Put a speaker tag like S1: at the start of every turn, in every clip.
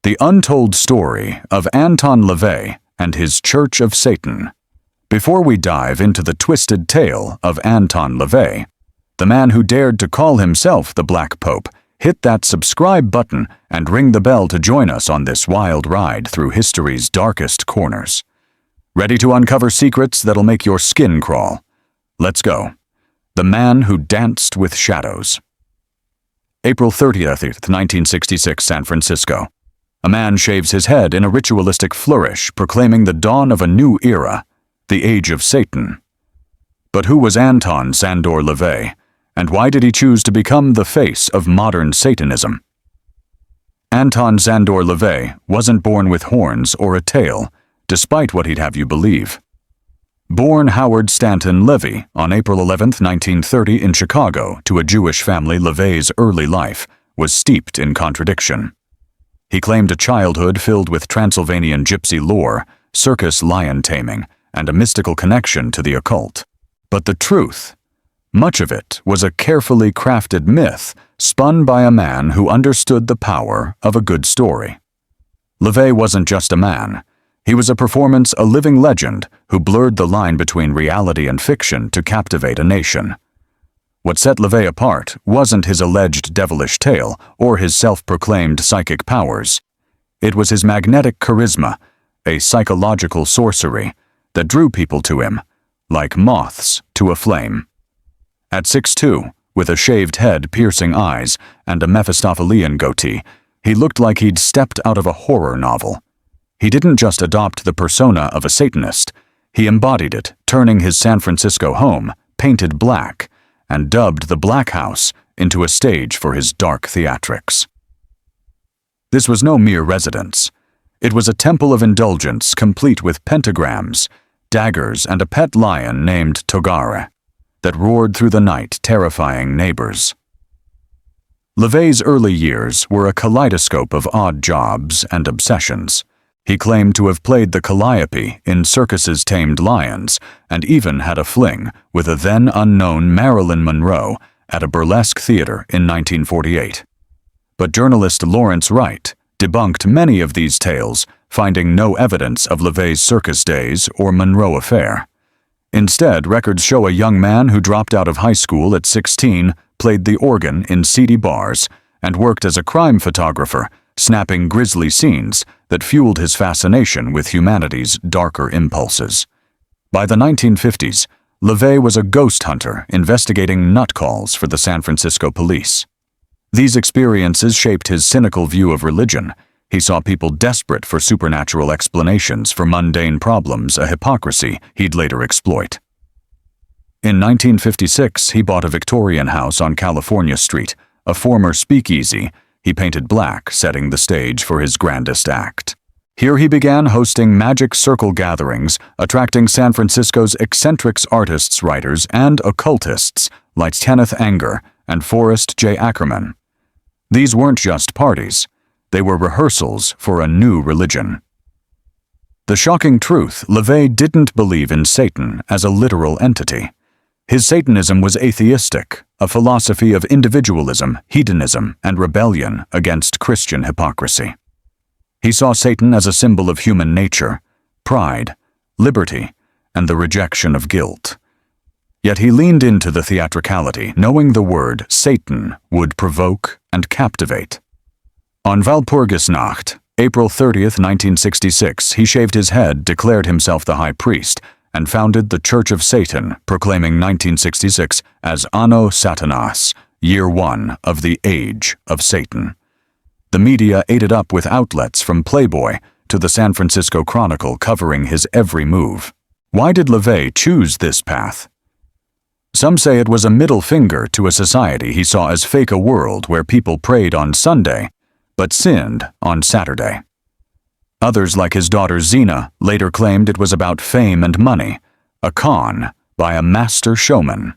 S1: The untold story of Anton LaVey and his Church of Satan. Before we dive into the twisted tale of Anton LaVey, the man who dared to call himself the Black Pope, hit that subscribe button and ring the bell to join us on this wild ride through history's darkest corners. Ready to uncover secrets that'll make your skin crawl? Let's go. The Man Who Danced with Shadows. April 30th, 1966, San Francisco. A man shaves his head in a ritualistic flourish, proclaiming the dawn of a new era, the Age of Satan. But who was Anton Sandor LaVey, and why did he choose to become the face of modern Satanism? Anton Sandor LaVey wasn't born with horns or a tail, despite what he'd have you believe. Born Howard Stanton LaVey on April 11, 1930 in Chicago to a Jewish family, LaVey's early life was steeped in contradiction. He claimed a childhood filled with Transylvanian gypsy lore, circus lion taming, and a mystical connection to the occult. But the truth, much of it was a carefully crafted myth spun by a man who understood the power of a good story. LaVey wasn't just a man. He was a performance, a living legend who blurred the line between reality and fiction to captivate a nation. What set LaVey apart wasn't his alleged devilish tale or his self-proclaimed psychic powers. It was his magnetic charisma, a psychological sorcery that drew people to him, like moths to a flame. At 6'2", with a shaved head, piercing eyes, and a Mephistophelian goatee, he looked like he'd stepped out of a horror novel. He didn't just adopt the persona of a Satanist, he embodied it, turning his San Francisco home, painted black, and dubbed the Black House into a stage for his dark theatrics. This was no mere residence. It was a temple of indulgence complete with pentagrams, daggers, and a pet lion named Togare that roared through the night, terrifying neighbors. LaVey's early years were a kaleidoscope of odd jobs and obsessions. He claimed to have played the calliope in circuses' tamed lions, and even had a fling with a then-unknown Marilyn Monroe at a burlesque theater in 1948. But journalist Lawrence Wright debunked many of these tales, finding no evidence of LaVey's circus days or Monroe affair. Instead, records show a young man who dropped out of high school at 16, played the organ in seedy bars, and worked as a crime photographer, snapping grisly scenes that fueled his fascination with humanity's darker impulses. By the 1950s, LaVey was a ghost hunter investigating nut calls for the San Francisco police. These experiences shaped his cynical view of religion. He saw people desperate for supernatural explanations for mundane problems, a hypocrisy he'd later exploit. In 1956, he bought a Victorian house on California Street, a former speakeasy. He painted black, setting the stage for his grandest act. Here he began hosting magic circle gatherings, attracting San Francisco's eccentric artists, writers, and occultists like Kenneth Anger and Forrest J. Ackerman. These weren't just parties. They were rehearsals for a new religion. The shocking truth, LaVey didn't believe in Satan as a literal entity. His Satanism was atheistic, a philosophy of individualism, hedonism, and rebellion against Christian hypocrisy. He saw Satan as a symbol of human nature, pride, liberty, and the rejection of guilt. Yet he leaned into the theatricality, knowing the word Satan would provoke and captivate. On Walpurgisnacht, April 30th, 1966, he shaved his head, declared himself the high priest, and founded the Church of Satan, proclaiming 1966 as Anno Satanas, year one of the Age of Satan. The media ate it up with outlets from Playboy to the San Francisco Chronicle covering his every move. Why did LaVey choose this path? Some say it was a middle finger to a society he saw as fake, a world where people prayed on Sunday but sinned on Saturday. Others, like his daughter Zena, later claimed it was about fame and money, a con by a master showman.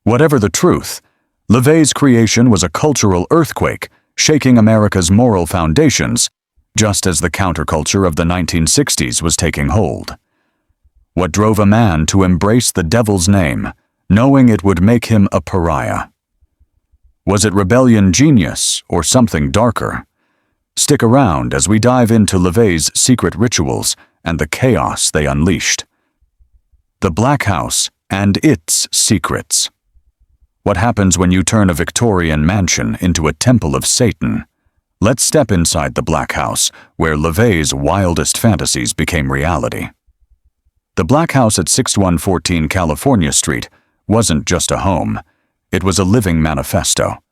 S1: Whatever the truth, LaVey's creation was a cultural earthquake, shaking America's moral foundations, just as the counterculture of the 1960s was taking hold. What drove a man to embrace the devil's name, knowing it would make him a pariah? Was it rebellion, genius, or something darker? Stick around as we dive into LaVey's secret rituals and the chaos they unleashed. The Black House and its secrets. What happens when you turn a Victorian mansion into a temple of Satan? Let's step inside the Black House, where LaVey's wildest fantasies became reality. The Black House at 6114 California Street wasn't just a home. It was a living manifesto,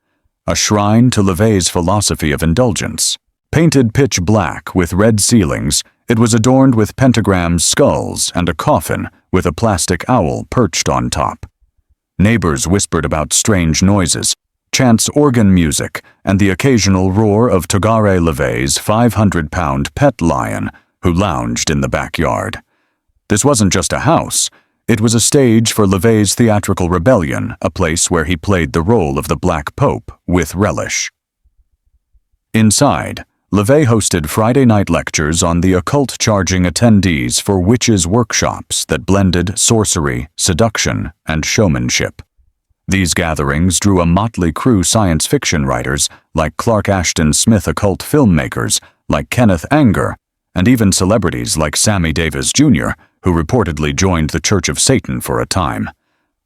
S1: a shrine to LaVey's philosophy of indulgence. Painted pitch black with red ceilings, it was adorned with pentagrams, skulls, and a coffin with a plastic owl perched on top. Neighbors whispered about strange noises, chants organ music, and the occasional roar of Togare LaVey's 500-pound pet lion who lounged in the backyard. This wasn't just a house. It was a stage for LaVey's theatrical rebellion, a place where he played the role of the Black Pope with relish. Inside, LaVey hosted Friday night lectures on the occult, charging attendees for witches' workshops that blended sorcery, seduction, and showmanship. These gatherings drew a motley crew: science fiction writers like Clark Ashton Smith, occult filmmakers like Kenneth Anger, and even celebrities like Sammy Davis Jr., who reportedly joined the Church of Satan for a time.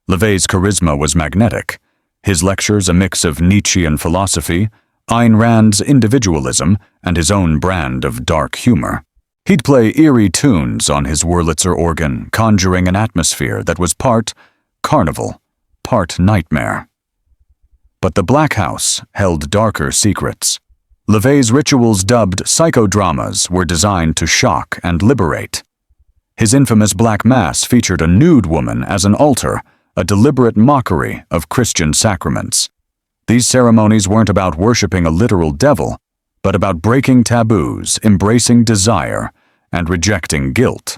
S1: LaVey's charisma was magnetic. His lectures a mix of Nietzschean philosophy, Ayn Rand's individualism, and his own brand of dark humor. He'd play eerie tunes on his Wurlitzer organ, conjuring an atmosphere that was part carnival, part nightmare. But the Black House held darker secrets. LaVey's rituals, dubbed psychodramas, were designed to shock and liberate. His infamous Black Mass featured a nude woman as an altar, a deliberate mockery of Christian sacraments. These ceremonies weren't about worshiping a literal devil, but about breaking taboos, embracing desire, and rejecting guilt.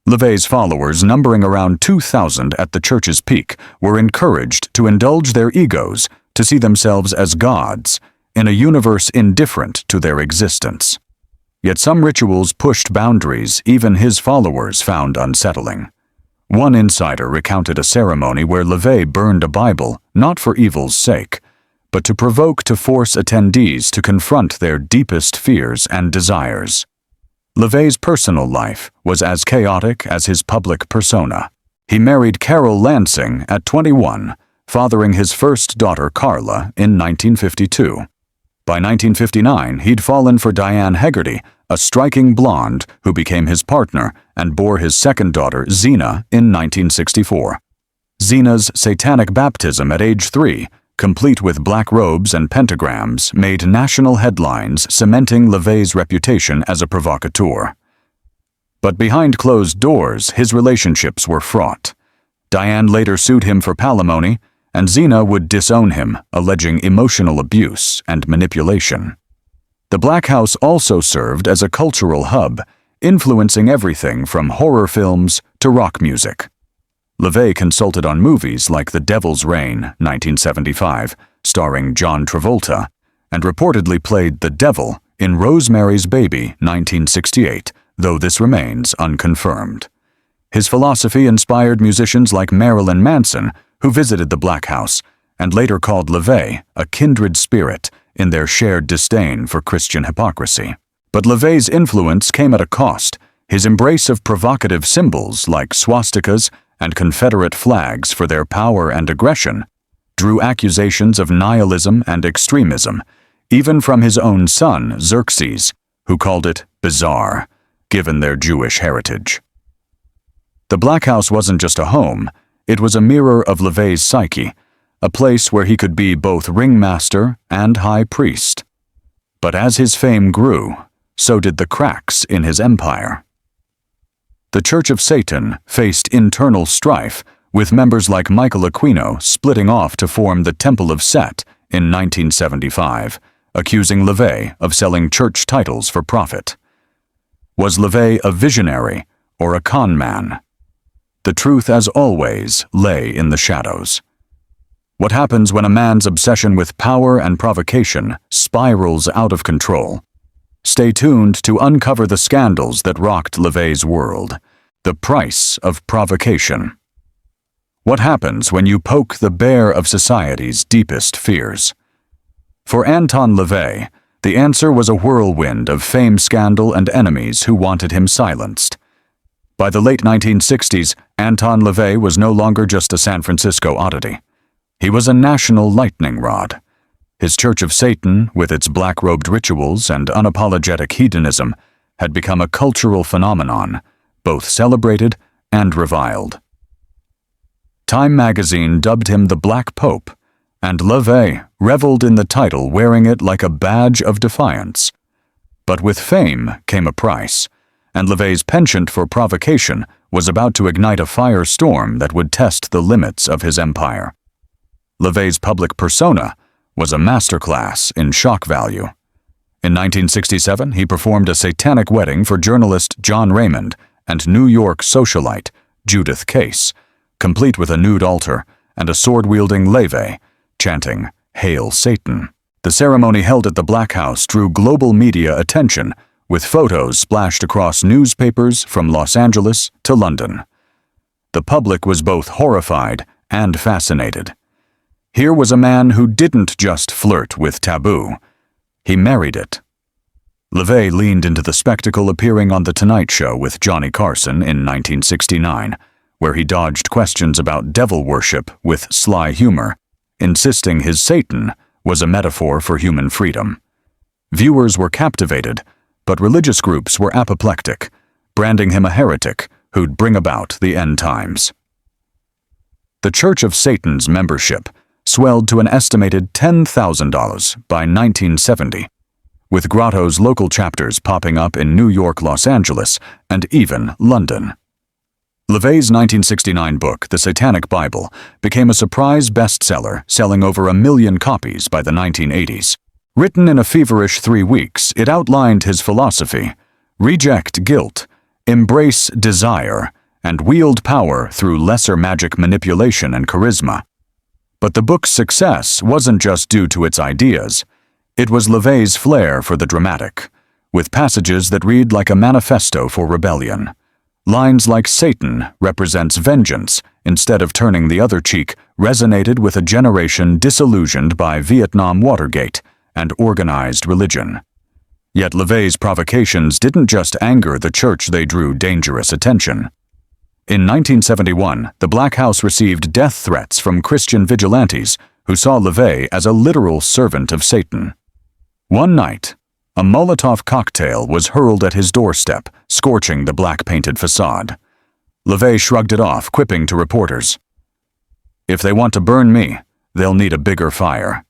S1: LaVey's followers, numbering around 2,000 at the church's peak, were encouraged to indulge their egos, to see themselves as gods, in a universe indifferent to their existence. Yet some rituals pushed boundaries even his followers found unsettling. One insider recounted a ceremony where LaVey burned a Bible, not for evil's sake, but to provoke, to force attendees to confront their deepest fears and desires. LaVey's personal life was as chaotic as his public persona. He married Carol Lansing at 21, fathering his first daughter Carla in 1952. By 1959, he'd fallen for Diane Hegarty, a striking blonde who became his partner and bore his second daughter, Zena, in 1964. Zena's satanic baptism at age 3, complete with black robes and pentagrams, made national headlines, cementing LaVey's reputation as a provocateur. But behind closed doors, his relationships were fraught. Diane later sued him for palimony, and Zena would disown him, alleging emotional abuse and manipulation. The Black House also served as a cultural hub, influencing everything from horror films to rock music. LaVey consulted on movies like The Devil's Reign, 1975, starring John Travolta, and reportedly played the devil in Rosemary's Baby, 1968, though this remains unconfirmed. His philosophy inspired musicians like Marilyn Manson, who visited the Black House, and later called LaVey a kindred spirit in their shared disdain for Christian hypocrisy. But LaVey's influence came at a cost. His embrace of provocative symbols like swastikas and Confederate flags for their power and aggression drew accusations of nihilism and extremism, even from his own son, Xerxes, who called it bizarre, given their Jewish heritage. The Black House wasn't just a home, it was a mirror of LaVey's psyche, a place where he could be both ringmaster and high priest. But as his fame grew, so did the cracks in his empire. The Church of Satan faced internal strife, with members like Michael Aquino splitting off to form the Temple of Set in 1975, accusing LaVey of selling church titles for profit. Was LaVey a visionary or a con man? The truth, as always, lay in the shadows. What happens when a man's obsession with power and provocation spirals out of control? Stay tuned to uncover the scandals that rocked LaVey's world. The price of provocation. What happens when you poke the bear of society's deepest fears? For Anton LaVey, the answer was a whirlwind of fame, scandal, and enemies who wanted him silenced. By the late 1960s, Anton LaVey was no longer just a San Francisco oddity. He was a national lightning rod. His Church of Satan, with its black-robed rituals and unapologetic hedonism, had become a cultural phenomenon, both celebrated and reviled. Time magazine dubbed him the Black Pope, and LaVey reveled in the title, wearing it like a badge of defiance. But with fame came a price, and LaVey's penchant for provocation was about to ignite a firestorm that would test the limits of his empire. LaVey's public persona was a masterclass in shock value. In 1967, he performed a satanic wedding for journalist John Raymond and New York socialite Judith Case, complete with a nude altar and a sword-wielding LaVey, chanting, "Hail Satan." The ceremony held at the Black House drew global media attention, with photos splashed across newspapers from Los Angeles to London. The public was both horrified and fascinated. Here was a man who didn't just flirt with taboo, he married it. LaVey leaned into the spectacle, appearing on The Tonight Show with Johnny Carson in 1969, where he dodged questions about devil worship with sly humor, insisting his Satan was a metaphor for human freedom. Viewers were captivated, but religious groups were apoplectic, branding him a heretic who'd bring about the end times. The Church of Satan's membership swelled to an estimated $10,000 by 1970, with Grotto's local chapters popping up in New York, Los Angeles, and even London. LaVey's 1969 book, The Satanic Bible, became a surprise bestseller, selling over 1 million copies by the 1980s. Written in a feverish 3 weeks, it outlined his philosophy: reject guilt, embrace desire, and wield power through lesser magic manipulation and charisma. But the book's success wasn't just due to its ideas. It was LaVey's flair for the dramatic, with passages that read like a manifesto for rebellion. Lines like "Satan represents vengeance" instead of turning the other cheek resonated with a generation disillusioned by Vietnam Watergate and organized religion. Yet LaVey's provocations didn't just anger the church, they drew dangerous attention. In 1971, the Black House received death threats from Christian vigilantes who saw LaVey as a literal servant of Satan. One night, a Molotov cocktail was hurled at his doorstep, scorching the black-painted facade. LaVey shrugged it off, quipping to reporters, "If they want to burn me, they'll need a bigger fire."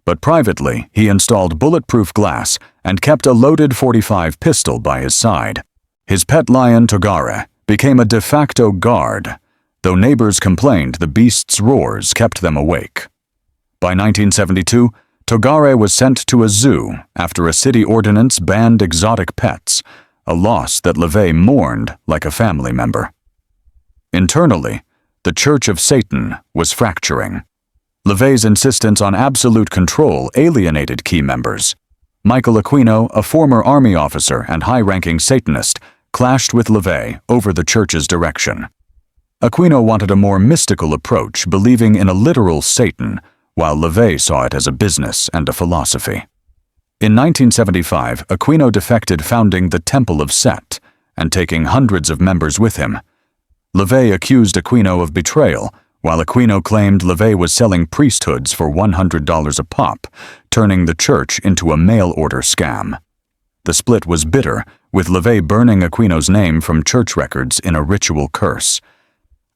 S1: But privately, he installed bulletproof glass and kept a loaded .45 pistol by his side. His pet lion, Togare, became a de facto guard, though neighbors complained the beast's roars kept them awake. By 1972, Togare was sent to a zoo after a city ordinance banned exotic pets, a loss that LaVey mourned like a family member. Internally, the Church of Satan was fracturing. LaVey's insistence on absolute control alienated key members. Michael Aquino, a former Army officer and high-ranking Satanist, clashed with LaVey over the church's direction. Aquino wanted a more mystical approach, believing in a literal Satan, while LaVey saw it as a business and a philosophy. In 1975, Aquino defected, founding the Temple of Set and taking hundreds of members with him. LaVey accused Aquino of betrayal, while Aquino claimed LaVey was selling priesthoods for $100 a pop, turning the church into a mail-order scam. The split was bitter, with LaVey burning Aquino's name from church records in a ritual curse.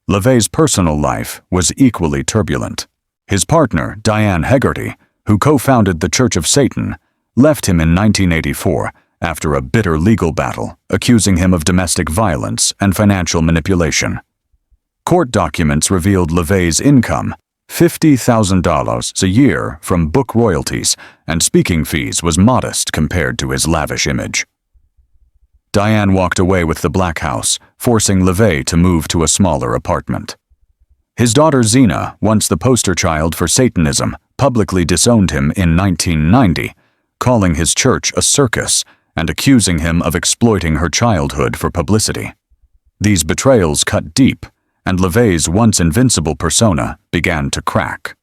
S1: LaVey's personal life was equally turbulent. His partner, Diane Hegarty, who co-founded the Church of Satan, left him in 1984 after a bitter legal battle, accusing him of domestic violence and financial manipulation. Court documents revealed LaVey's income, $50,000 a year from book royalties, and speaking fees was modest compared to his lavish image. Diane walked away with the Black House, forcing LaVey to move to a smaller apartment. His daughter Zena, once the poster child for Satanism, publicly disowned him in 1990, calling his church a circus and accusing him of exploiting her childhood for publicity. These betrayals cut deep, and LaVey's once invincible persona began to crack.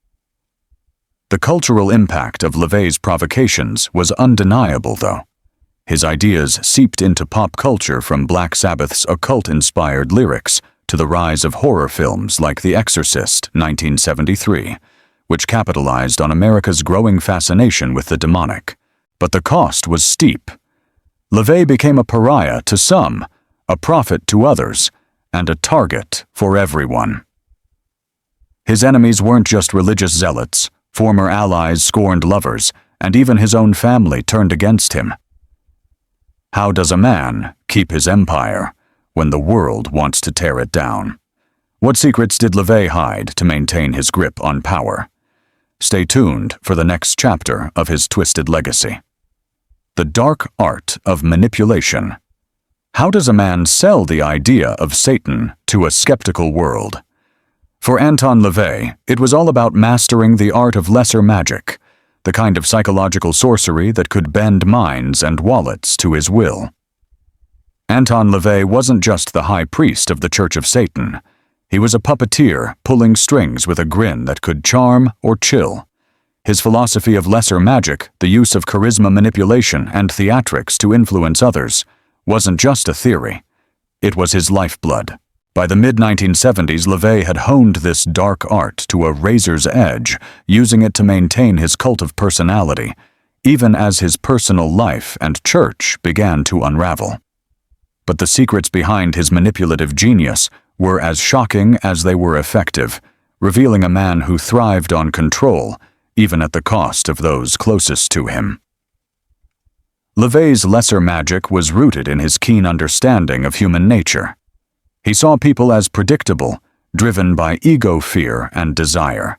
S1: The cultural impact of LaVey's provocations was undeniable, though. His ideas seeped into pop culture from Black Sabbath's occult-inspired lyrics to the rise of horror films like The Exorcist, 1973, which capitalized on America's growing fascination with the demonic. But the cost was steep. LaVey became a pariah to some, a prophet to others, and a target for everyone. His enemies weren't just religious zealots. Former allies scorned lovers, and even his own family turned against him. How does a man keep his empire when the world wants to tear it down? What secrets did LaVey hide to maintain his grip on power? Stay tuned for the next chapter of his twisted legacy. The dark art of manipulation. How does a man sell the idea of Satan to a skeptical world? For Anton LaVey, it was all about mastering the art of lesser magic, the kind of psychological sorcery that could bend minds and wallets to his will. Anton LaVey wasn't just the high priest of the Church of Satan. He was a puppeteer pulling strings with a grin that could charm or chill. His philosophy of lesser magic, the use of charisma manipulation and theatrics to influence others, wasn't just a theory. It was his lifeblood. By the mid-1970s, LaVey had honed this dark art to a razor's edge, using it to maintain his cult of personality, even as his personal life and church began to unravel. But the secrets behind his manipulative genius were as shocking as they were effective, revealing a man who thrived on control, even at the cost of those closest to him. LaVey's lesser magic was rooted in his keen understanding of human nature. He saw people as predictable, driven by ego fear and desire.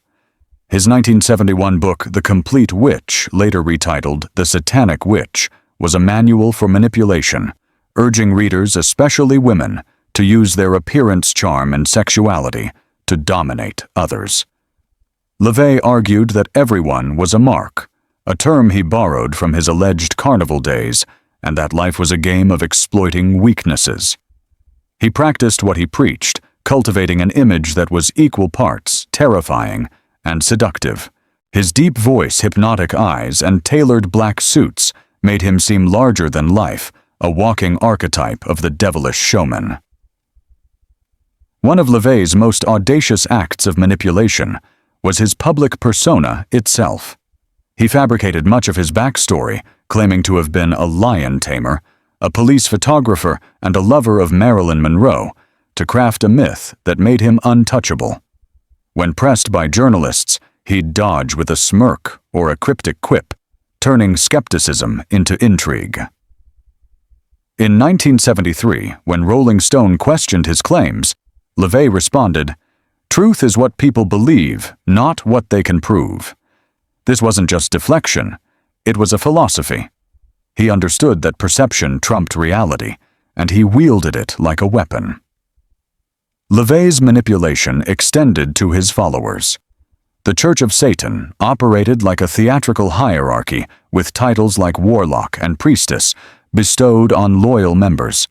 S1: His 1971 book, The Complete Witch, later retitled The Satanic Witch, was a manual for manipulation, urging readers, especially women, to use their appearance, charm, and sexuality to dominate others. LaVey argued that everyone was a mark, a term he borrowed from his alleged carnival days, and that life was a game of exploiting weaknesses. He practiced what he preached, cultivating an image that was equal parts terrifying and seductive. His deep voice, hypnotic eyes, and tailored black suits made him seem larger than life, a walking archetype of the devilish showman. One of LaVey's most audacious acts of manipulation was his public persona itself. He fabricated much of his backstory, claiming to have been a lion tamer, a police photographer, and a lover of Marilyn Monroe, to craft a myth that made him untouchable. When pressed by journalists, he'd dodge with a smirk or a cryptic quip, turning skepticism into intrigue. In 1973, when Rolling Stone questioned his claims, LaVey responded, "Truth is what people believe, not what they can prove." This wasn't just deflection, it was a philosophy. He understood that perception trumped reality, and he wielded it like a weapon. LaVey's manipulation extended to his followers. The Church of Satan operated like a theatrical hierarchy with titles like warlock and priestess bestowed on loyal members.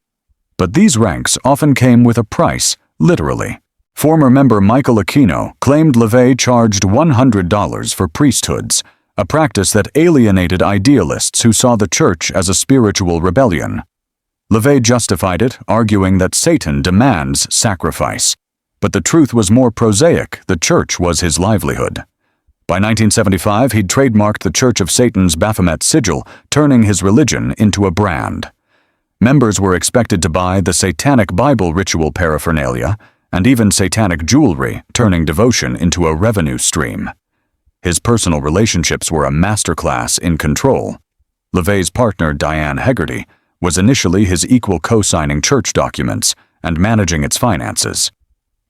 S1: But these ranks often came with a price, literally. Former member Michael Aquino claimed LaVey charged $100 for priesthoods, a practice that alienated idealists who saw the church as a spiritual rebellion. LaVey justified it, arguing that Satan demands sacrifice. But the truth was more prosaic. The church was his livelihood. By 1975, he'd trademarked the Church of Satan's Baphomet sigil, turning his religion into a brand. Members were expected to buy the Satanic Bible ritual paraphernalia, and even satanic jewelry, turning devotion into a revenue stream. His personal relationships were a masterclass in control. LaVey's partner, Diane Hegarty, was initially his equal co-signing church documents and managing its finances.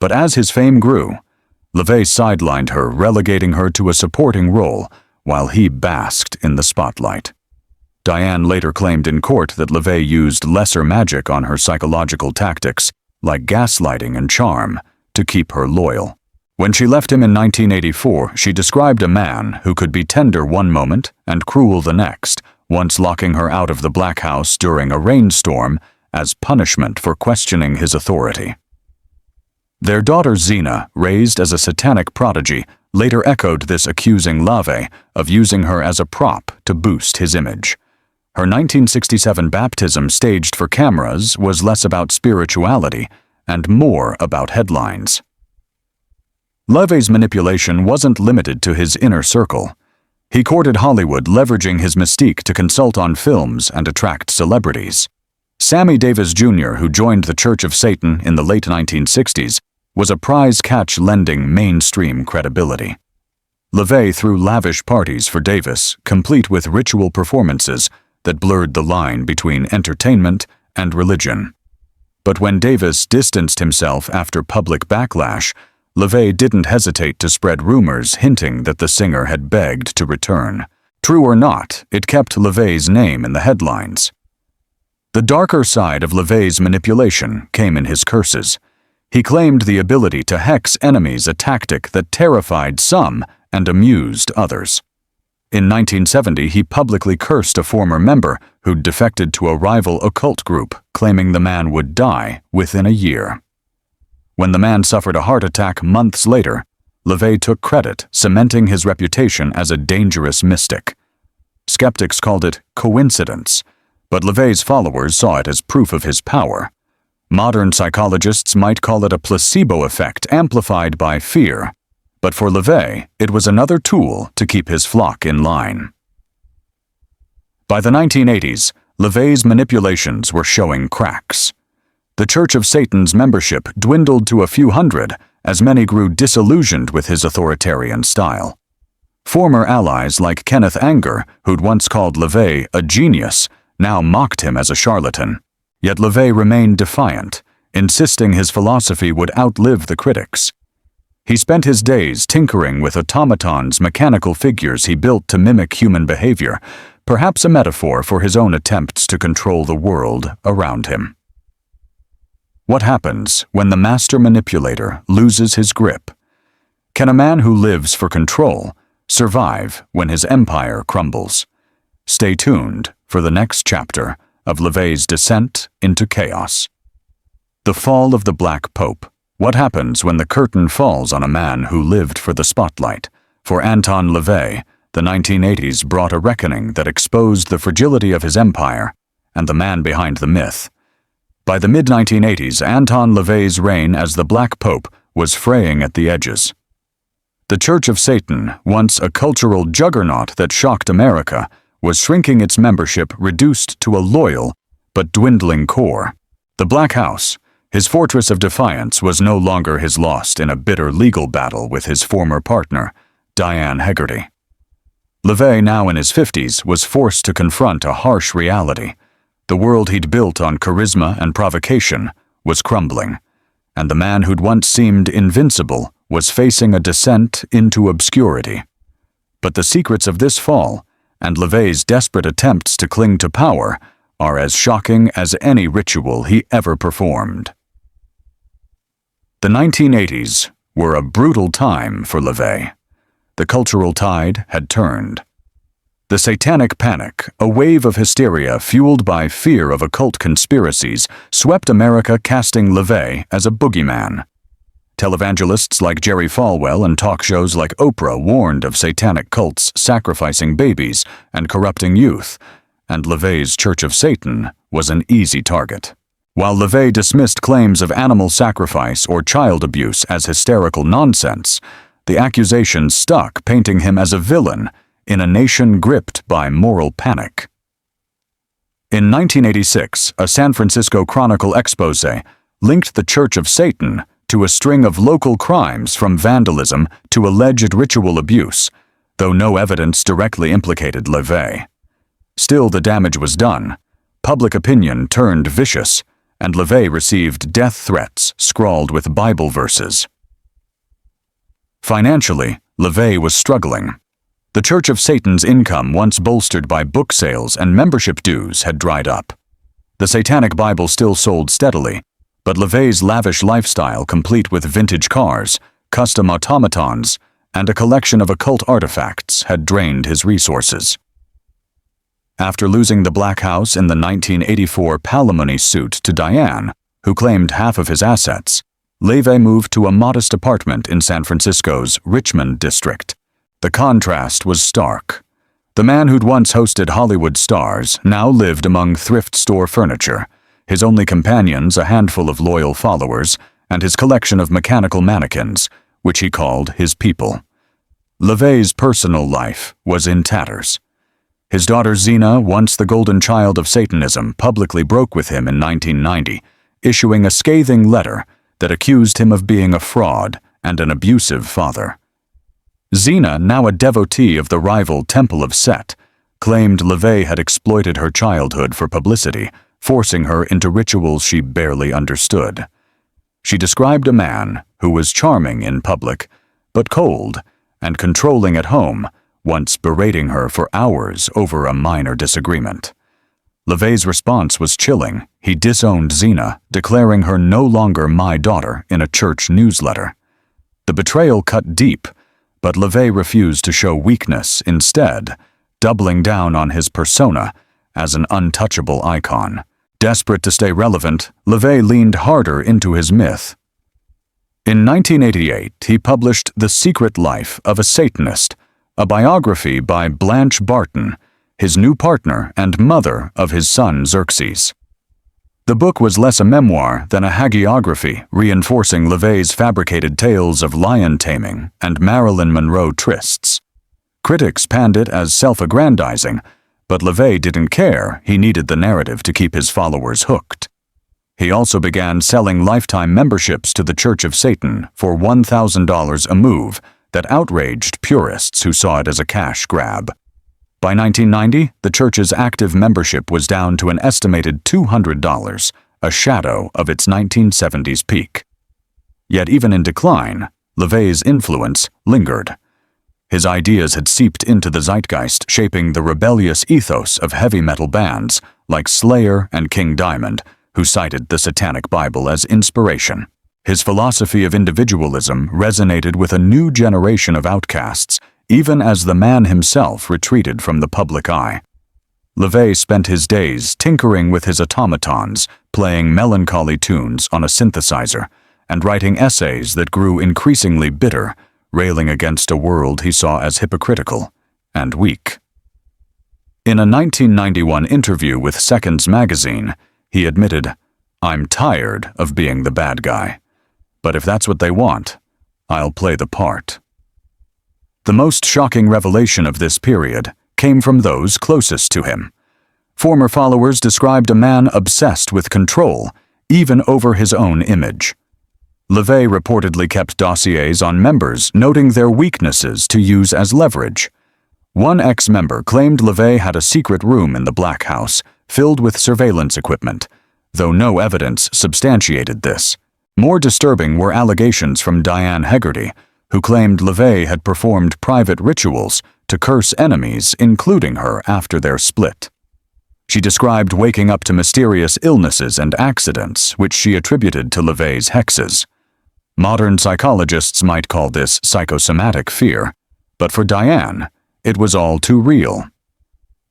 S1: But as his fame grew, LaVey sidelined her, relegating her to a supporting role while he basked in the spotlight. Diane later claimed in court that LaVey used lesser magic on her psychological tactics, like gaslighting and charm, to keep her loyal. When she left him in 1984, she described a man who could be tender one moment and cruel the next, once locking her out of the Black House during a rainstorm as punishment for questioning his authority. Their daughter Zena, raised as a satanic prodigy, later echoed this, accusing LaVey of using her as a prop to boost his image. Her 1967 baptism staged for cameras was less about spirituality and more about headlines. LaVey's manipulation wasn't limited to his inner circle. He courted Hollywood, leveraging his mystique to consult on films and attract celebrities. Sammy Davis Jr., who joined the Church of Satan in the late 1960s, was a prize catch, lending mainstream credibility. LaVey threw lavish parties for Davis, complete with ritual performances that blurred the line between entertainment and religion. But when Davis distanced himself after public backlash, LaVey didn't hesitate to spread rumors hinting that the singer had begged to return. True or not, it kept LaVey's name in the headlines. The darker side of LaVey's manipulation came in his curses. He claimed the ability to hex enemies, a tactic that terrified some and amused others. In 1970, he publicly cursed a former member who'd defected to a rival occult group, claiming the man would die within a year. When the man suffered a heart attack months later, LaVey took credit, cementing his reputation as a dangerous mystic. Skeptics called it coincidence, but LaVey's followers saw it as proof of his power. Modern psychologists might call it a placebo effect amplified by fear, but for LaVey, it was another tool to keep his flock in line. By the 1980s, LaVey's manipulations were showing cracks. The Church of Satan's membership dwindled to a few hundred as many grew disillusioned with his authoritarian style. Former allies like Kenneth Anger, who'd once called LaVey a genius, now mocked him as a charlatan. Yet LaVey remained defiant, insisting his philosophy would outlive the critics. He spent his days tinkering with automatons, mechanical figures he built to mimic human behavior, perhaps a metaphor for his own attempts to control the world around him. What happens when the master manipulator loses his grip? Can a man who lives for control survive when his empire crumbles? Stay tuned for the next chapter of LaVey's descent into chaos. The fall of the Black Pope. What happens when the curtain falls on a man who lived for the spotlight? For Anton LaVey, the 1980s brought a reckoning that exposed the fragility of his empire and the man behind the myth. By the mid-1980s, Anton LaVey's reign as the Black Pope was fraying at the edges. The Church of Satan, once a cultural juggernaut that shocked America, was shrinking, its membership reduced to a loyal but dwindling core. The Black House, his fortress of defiance, was no longer his lost in a bitter legal battle with his former partner, Diane Hegarty. LaVey, now in his 50s, was forced to confront a harsh reality. The world he'd built on charisma and provocation was crumbling, and the man who'd once seemed invincible was facing a descent into obscurity. But the secrets of this fall, and LaVey's desperate attempts to cling to power, are as shocking as any ritual he ever performed. The 1980s were a brutal time for LaVey. The cultural tide had turned. The Satanic Panic, a wave of hysteria fueled by fear of occult conspiracies, swept America, casting LaVey as a boogeyman. Televangelists like Jerry Falwell and talk shows like Oprah warned of satanic cults sacrificing babies and corrupting youth, and LaVey's Church of Satan was an easy target. While LaVey dismissed claims of animal sacrifice or child abuse as hysterical nonsense, the accusations stuck, painting him as a villain in a nation gripped by moral panic. In 1986, a San Francisco Chronicle expose linked the Church of Satan to a string of local crimes, from vandalism to alleged ritual abuse, though no evidence directly implicated LaVey. Still, the damage was done. Public opinion turned vicious, and LaVey received death threats scrawled with Bible verses. Financially, LaVey was struggling. The Church of Satan's income, once bolstered by book sales and membership dues, had dried up. The Satanic Bible still sold steadily, but LaVey's lavish lifestyle, complete with vintage cars, custom automatons, and a collection of occult artifacts, had drained his resources. After losing the Black House in the 1984 palimony suit to Diane, who claimed half of his assets, LaVey moved to a modest apartment in San Francisco's Richmond district. The contrast was stark. The man who'd once hosted Hollywood stars now lived among thrift store furniture, his only companions a handful of loyal followers, and his collection of mechanical mannequins, which he called his people. LaVey's personal life was in tatters. His daughter Zena, once the golden child of Satanism, publicly broke with him in 1990, issuing a scathing letter that accused him of being a fraud and an abusive father. Zena, now a devotee of the rival Temple of Set, claimed LaVey had exploited her childhood for publicity, forcing her into rituals she barely understood. She described a man who was charming in public, but cold and controlling at home, once berating her for hours over a minor disagreement. LaVey's response was chilling. He disowned Zena, declaring her no longer my daughter in a church newsletter. The betrayal cut deep, but LaVey refused to show weakness, instead doubling down on his persona as an untouchable icon. Desperate to stay relevant, LaVey leaned harder into his myth. In 1988, he published The Secret Life of a Satanist, a biography by Blanche Barton, his new partner and mother of his son Xerxes. The book was less a memoir than a hagiography, reinforcing LaVey's fabricated tales of lion taming and Marilyn Monroe trysts. Critics panned it as self-aggrandizing, but LaVey didn't care. He needed the narrative to keep his followers hooked. He also began selling lifetime memberships to the Church of Satan for $1,000 a move that outraged purists who saw it as a cash grab. By 1990, the church's active membership was down to an estimated $200, a shadow of its 1970s peak. Yet even in decline, LaVey's influence lingered. His ideas had seeped into the zeitgeist, shaping the rebellious ethos of heavy metal bands like Slayer and King Diamond, who cited the Satanic Bible as inspiration. His philosophy of individualism resonated with a new generation of outcasts, even as the man himself retreated from the public eye. LaVey spent his days tinkering with his automatons, playing melancholy tunes on a synthesizer, and writing essays that grew increasingly bitter, railing against a world he saw as hypocritical and weak. In a 1991 interview with Seconds magazine, he admitted, "I'm tired of being the bad guy. But if that's what they want, I'll play the part." The most shocking revelation of this period came from those closest to him. Former followers described a man obsessed with control, even over his own image. LaVey reportedly kept dossiers on members, noting their weaknesses to use as leverage. One ex-member claimed LaVey had a secret room in the Black House, filled with surveillance equipment, though no evidence substantiated this. More disturbing were allegations from Diane Hegarty, who claimed LaVey had performed private rituals to curse enemies, including her, after their split. She described waking up to mysterious illnesses and accidents, which she attributed to LaVey's hexes. Modern psychologists might call this psychosomatic fear, but for Diane, it was all too real.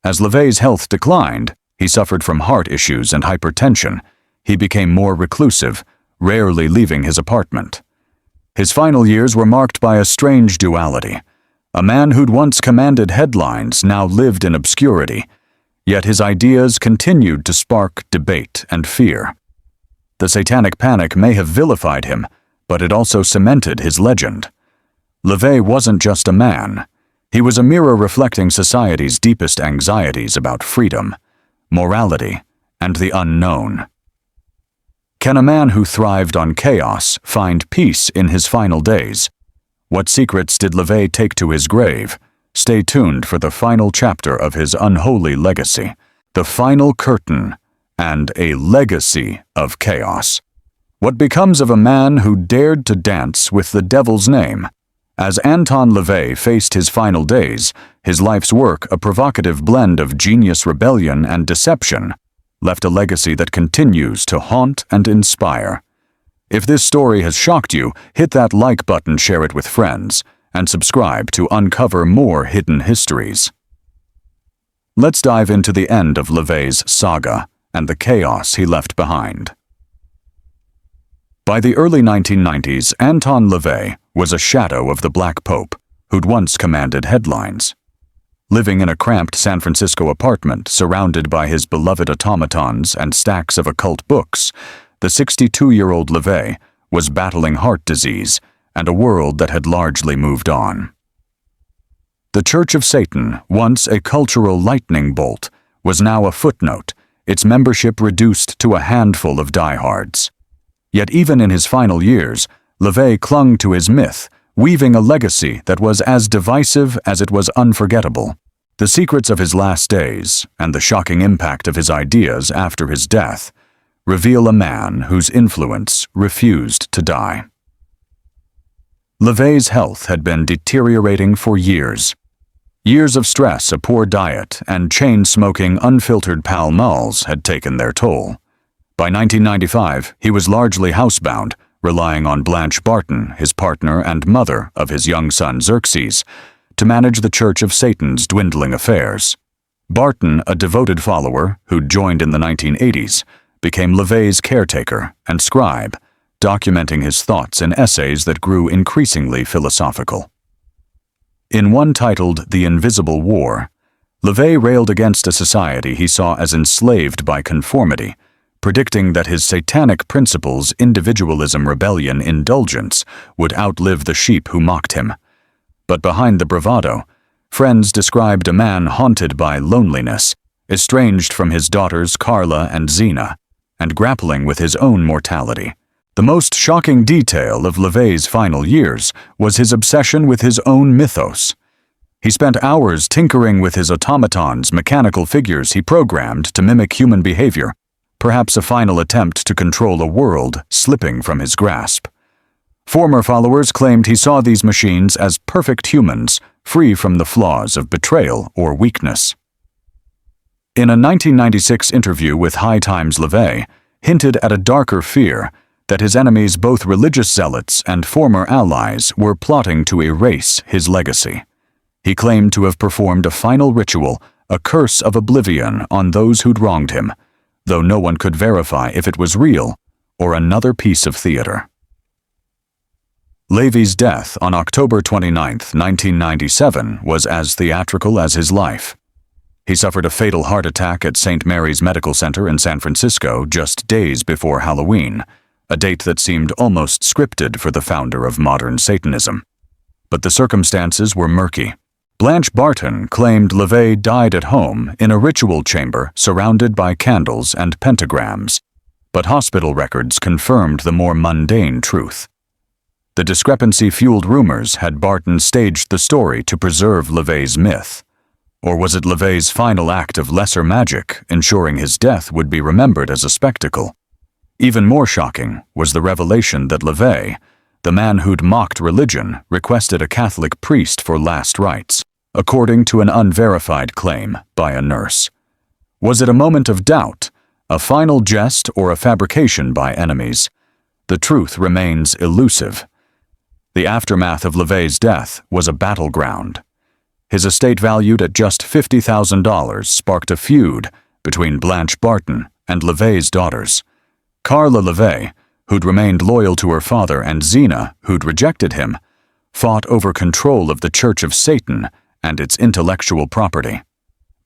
S1: As LaVey's health declined, he suffered from heart issues and hypertension. He became more reclusive, rarely leaving his apartment. His final years were marked by a strange duality. A man who'd once commanded headlines now lived in obscurity, yet his ideas continued to spark debate and fear. The Satanic Panic may have vilified him, but it also cemented his legend. LaVey wasn't just a man. He was a mirror reflecting society's deepest anxieties about freedom, morality, and the unknown. Can a man who thrived on chaos find peace in his final days? What secrets did LaVey take to his grave? Stay tuned for the final chapter of his unholy legacy, the final curtain, and a legacy of chaos. What becomes of a man who dared to dance with the devil's name? As Anton LaVey faced his final days, his life's work, a provocative blend of genius rebellion and deception, left a legacy that continues to haunt and inspire. If this story has shocked you, hit that like button, share it with friends, and subscribe to uncover more hidden histories. Let's dive into the end of LaVey's saga and the chaos he left behind. By the early 1990s, Anton LaVey was a shadow of the Black Pope, who'd once commanded headlines. Living in a cramped San Francisco apartment surrounded by his beloved automatons and stacks of occult books, the 62-year-old LaVey was battling heart disease and a world that had largely moved on. The Church of Satan, once a cultural lightning bolt, was now a footnote, its membership reduced to a handful of diehards. Yet even in his final years, LaVey clung to his myth, weaving a legacy that was as divisive as it was unforgettable. The secrets of his last days, and the shocking impact of his ideas after his death, reveal a man whose influence refused to die. LaVey's health had been deteriorating for years. Years of stress, a poor diet, and chain-smoking unfiltered Pall Malls had taken their toll. By 1995, he was largely housebound, relying on Blanche Barton, his partner and mother of his young son Xerxes, to manage the Church of Satan's dwindling affairs. Barton, a devoted follower who'd joined in the 1980s, became LaVey's caretaker and scribe, documenting his thoughts in essays that grew increasingly philosophical. In one titled The Invisible War, LaVey railed against a society he saw as enslaved by conformity, predicting that his satanic principles, individualism, rebellion, indulgence, would outlive the sheep who mocked him. But behind the bravado, friends described a man haunted by loneliness, estranged from his daughters Carla and Zena, and grappling with his own mortality. The most shocking detail of LaVey's final years was his obsession with his own mythos. He spent hours tinkering with his automatons, mechanical figures he programmed to mimic human behavior, perhaps a final attempt to control a world slipping from his grasp. Former followers claimed he saw these machines as perfect humans, free from the flaws of betrayal or weakness. In a 1996 interview with High Times, LaVey hinted at a darker fear that his enemies, both religious zealots and former allies, were plotting to erase his legacy. He claimed to have performed a final ritual, a curse of oblivion on those who'd wronged him, though no one could verify if it was real or another piece of theater. LaVey's death on October 29, 1997, was as theatrical as his life. He suffered a fatal heart attack at St. Mary's Medical Center in San Francisco just days before Halloween, a date that seemed almost scripted for the founder of modern Satanism. But the circumstances were murky. Blanche Barton claimed LaVey died at home in a ritual chamber surrounded by candles and pentagrams, but hospital records confirmed the more mundane truth. The discrepancy-fueled rumors had Barton staged the story to preserve LaVey's myth. Or was it LaVey's final act of lesser magic, ensuring his death would be remembered as a spectacle? Even more shocking was the revelation that LaVey, the man who'd mocked religion, requested a Catholic priest for last rites, according to an unverified claim by a nurse. Was it a moment of doubt, a final jest, or a fabrication by enemies? The truth remains elusive. The aftermath of LaVey's death was a battleground. His estate, valued at just $50,000, sparked a feud between Blanche Barton and LaVey's daughters. Carla LaVey, who'd remained loyal to her father, and Zena, who'd rejected him, fought over control of the Church of Satan and its intellectual property.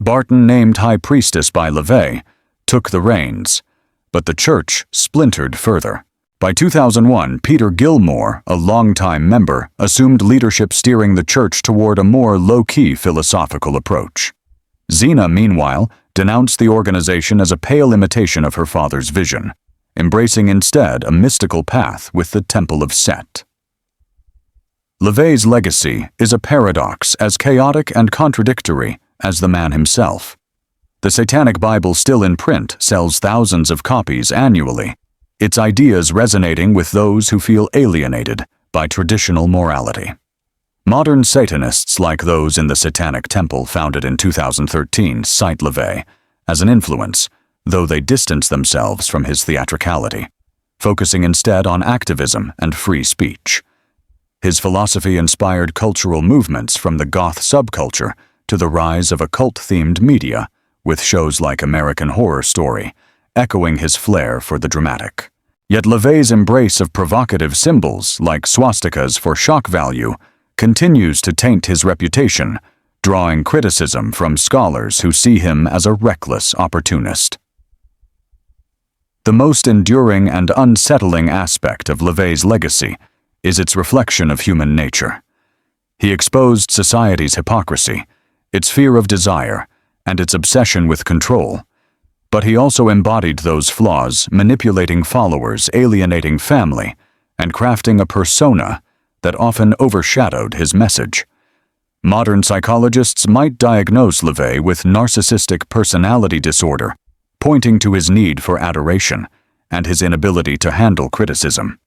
S1: Barton, named High Priestess by LaVey, took the reins, but the church splintered further. By 2001, Peter Gilmore, a longtime member, assumed leadership, steering the church toward a more low-key philosophical approach. Zena, meanwhile, denounced the organization as a pale imitation of her father's vision, embracing instead a mystical path with the Temple of Set. LaVey's legacy is a paradox as chaotic and contradictory as the man himself. The Satanic Bible, still in print, sells thousands of copies annually, its ideas resonating with those who feel alienated by traditional morality. Modern Satanists, like those in the Satanic Temple founded in 2013, cite LaVey as an influence, though they distance themselves from his theatricality, focusing instead on activism and free speech. His philosophy inspired cultural movements from the goth subculture to the rise of occult-themed media, with shows like American Horror Story, echoing his flair for the dramatic. Yet LaVey's embrace of provocative symbols, like swastikas for shock value, continues to taint his reputation, drawing criticism from scholars who see him as a reckless opportunist. The most enduring and unsettling aspect of LaVey's legacy is its reflection of human nature. He exposed society's hypocrisy, its fear of desire, and its obsession with control. But he also embodied those flaws, manipulating followers, alienating family, and crafting a persona that often overshadowed his message. Modern psychologists might diagnose LaVey with narcissistic personality disorder, pointing to his need for adoration and his inability to handle criticism.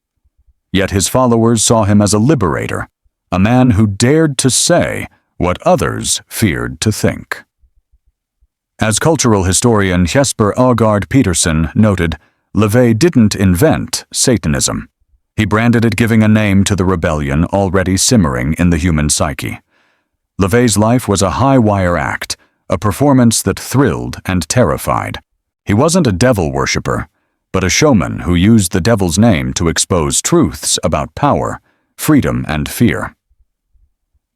S1: Yet his followers saw him as a liberator, a man who dared to say what others feared to think. As cultural historian Jesper Aagaard Petersen noted, LaVey didn't invent Satanism. He branded it, giving a name to the rebellion already simmering in the human psyche. LaVey's life was a high-wire act, a performance that thrilled and terrified. He wasn't a devil worshipper, but a showman who used the devil's name to expose truths about power, freedom, and fear.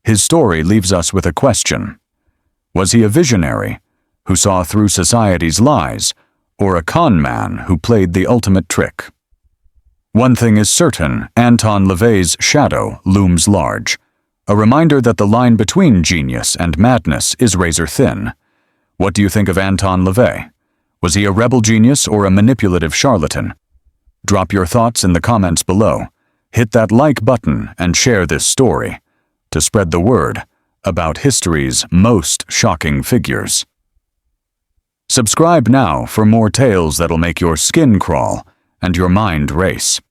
S1: His story leaves us with a question. Was he a visionary who saw through society's lies, or a con man who played the ultimate trick? One thing is certain, Anton LaVey's shadow looms large, a reminder that the line between genius and madness is razor thin. What do you think of Anton LaVey? Was he a rebel genius or a manipulative charlatan? Drop your thoughts in the comments below. Hit that like button and share this story to spread the word about history's most shocking figures. Subscribe now for more tales that'll make your skin crawl and your mind race.